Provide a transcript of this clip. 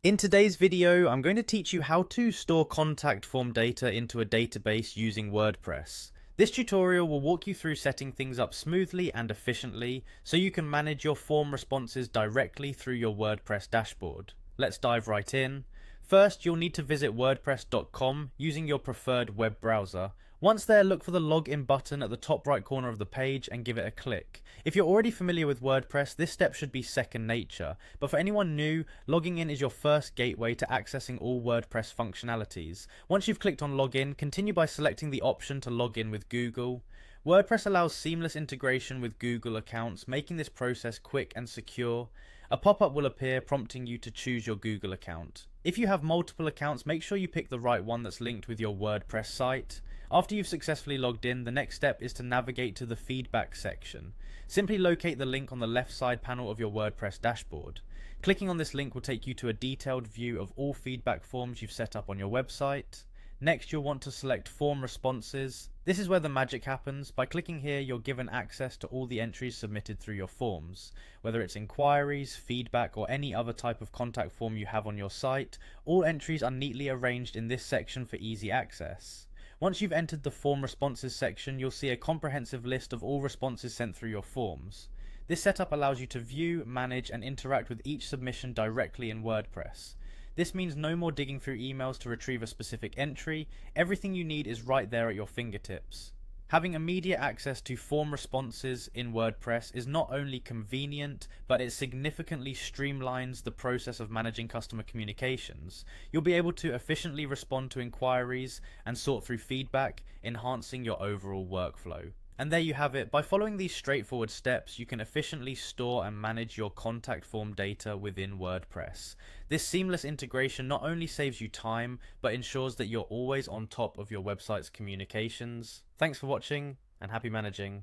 In today's video, I'm going to teach you how to store contact form data into a database using WordPress. This tutorial will walk you through setting things up smoothly and efficiently so you can manage your form responses directly through your WordPress dashboard. Let's dive right in. First, you'll need to visit wordpress.com using your preferred web browser. Once there, look for the login button at the top right corner of the page and give it a click. If you're already familiar with WordPress, this step should be second nature, but for anyone new, logging in is your first gateway to accessing all WordPress functionalities. Once you've clicked on login, continue by selecting the option to log in with Google. WordPress allows seamless integration with Google accounts, making this process quick and secure. A pop-up will appear prompting you to choose your Google account. If you have multiple accounts, make sure you pick the right one that's linked with your WordPress site. After you've successfully logged in, the next step is to navigate to the feedback section. Simply locate the link on the left side panel of your WordPress dashboard. Clicking on this link will take you to a detailed view of all feedback forms you've set up on your website. Next, you'll want to select Form Responses. This is where the magic happens. By clicking here, you're given access to all the entries submitted through your forms. Whether it's inquiries, feedback, or any other type of contact form you have on your site, all entries are neatly arranged in this section for easy access. Once you've entered the Form Responses section, you'll see a comprehensive list of all responses sent through your forms. This setup allows you to view, manage, and interact with each submission directly in WordPress. This means no more digging through emails to retrieve a specific entry. Everything you need is right there at your fingertips. Having immediate access to form responses in WordPress is not only convenient, but it significantly streamlines the process of managing customer communications. You'll be able to efficiently respond to inquiries and sort through feedback, enhancing your overall workflow. And there you have it. By following these straightforward steps, you can efficiently store and manage your contact form data within WordPress. This seamless integration not only saves you time, but ensures that you're always on top of your website's communications. Thanks for watching, and happy managing.